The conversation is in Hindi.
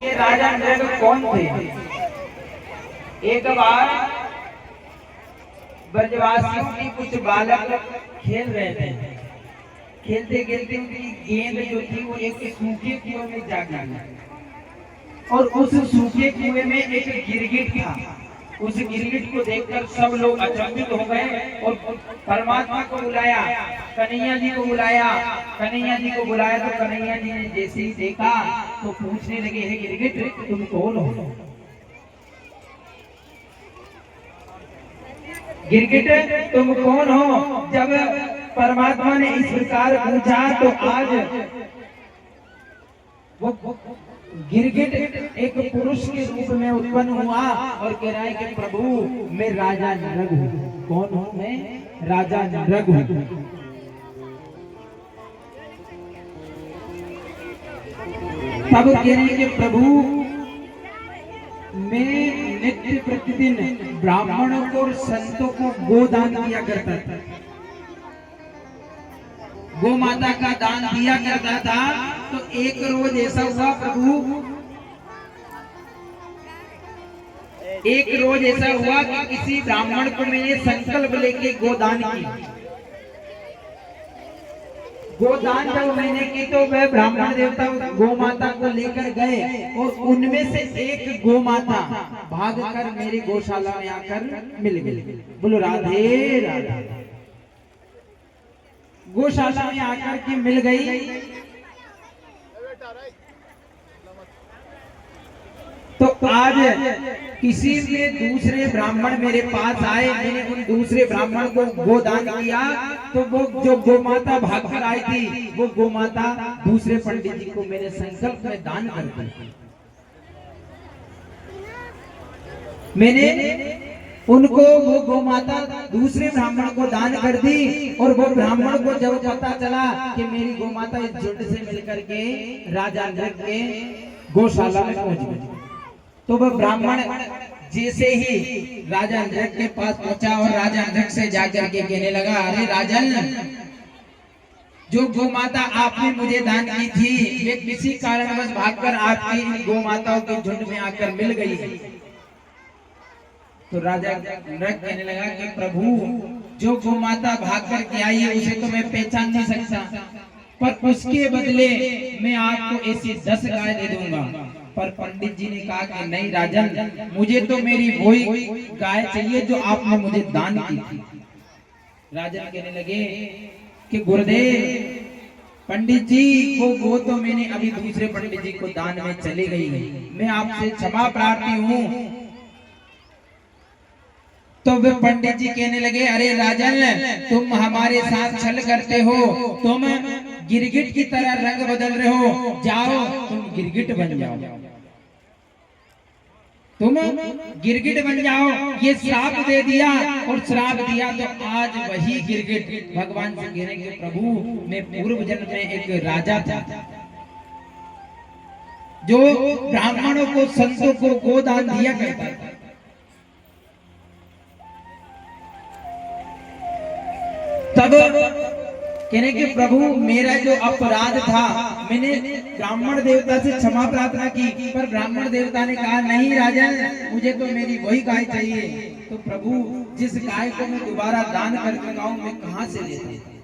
ये राजा नृग कौन थे? एक बार ब्रजवासियों की कुछ बालक खेल रहे थे। खेलते खेलते उनकी गेंद जो थी वो एक सूखे कुएं में जा गिरी और उस सूखे कुएं में एक गिरगिट था। उस गिरगिट को देखकर सब लोग अचंभित हो गए और परमात्मा को बुलाया, कन्हैया जी को बुलाया। कन्हैया जी को बुलाया तो कन्हैया जी ने जैसे ही देखा तो पूछने लगे, हे गिरगिट तुम कौन हो? गिरगिट तुम कौन हो? जब परमात्मा ने इस प्रकार पूछा तो आज वो गिरगिट एक पुरुष के रूप में उत्पन्न हुआ और कह रहा है कि प्रभु मैं राजा नृग हूँ। कौन हूँ मैं? राजा नृग हूँ। तब कह रहे हैं कि प्रभु मैं नित्य प्रतिदिन ब्राह्मणों को और संतों को गोदान दिया करता था, गो माता का दान दिया करता था। तो एक रोज ऐसा हुआ प्रभु, एक रोज ऐसा हुआ कि किसी ब्राह्मण को मैंने संकल्प लेके गोदान की। गोदान जब मैंने की तो वह ब्राह्मण देवता गो माता को लेकर गए और उनमें से एक गो माता भागकर मेरी गौशाला में आकर मिल गई। बोलो राधे राधे। गौशाला में आकर के मिल गई तो आज किसी ने दूसरे ब्राह्मण मेरे पास आए, मैंने उन दूसरे ब्राह्मण को गोदान किया तो वो जो गो माता भागकर आई थी वो गो माता दूसरे पंडित जी को मेरे संकल्प में दान कर दी। मैंने उनको वो गो माता दूसरे ब्राह्मण को दान कर दी और वो ब्राह्मण को जब पता चला कि मेरी गो माता इस झुंड से मिलकर के राजा नृग के गौशाला में पहुंच गई तो वह ब्राह्मण जैसे ही राजा नृग के पास पहुंचा और राजा नृग से जाकर के कहने लगा, अरे राजन, जो गो माता आपने मुझे दान की थी वे किसी कारणवश भागकर आपकी इन गो माताओं के झुंड में आकर मिल गई है। तो राजा नृग कहने लगा कि प्रभु जो गो माता भाग कर के आई है उसे तो मैं पहचान नहीं सकता, पर उसके बदले मैं आपको ऐसी 10 गाय दे दूंगा। पर पंडित जी ने कहा कि नहीं राजन, मुझे तो मेरी वही गाय चाहिए जो आपने मुझे दान की थी। राजन कहने लगे कि गुरुदेव, पंडित जी वो तो मैंने अभी दूसरे पंडित जी को दान में चली गई है, मैं आपसे क्षमा प्रार्थी हूँ। तो वे पंडित जी कहने लगे, अरे राजन, तुम हमारे साथ छल करते हो, तुम गिरगिट की तरह रंग बदल रहे हो, जाओ तुम गिरगिट बन जाओ, तुम गिरगिट बन जाओ। ये श्राप दे दिया और श्राप दिया तो आज वही गिरगिट भगवान से कह रहे हैं, प्रभु मैं पूर्व जन्म में एक राजा था जो ब्राह्मणों को संतों को गोदान दिया करता था। तब कहने कि प्रभु मेरा जो अपराध था, मैंने ब्राह्मण देवता से क्षमा प्रार्थना की, पर ब्राह्मण देवता ने कहा नहीं राजन, मुझे तो मेरी वही गाय चाहिए। तो प्रभु जिस गाय को मैं दोबारा दान कर चुका हूं मैं कहां से ले सकता?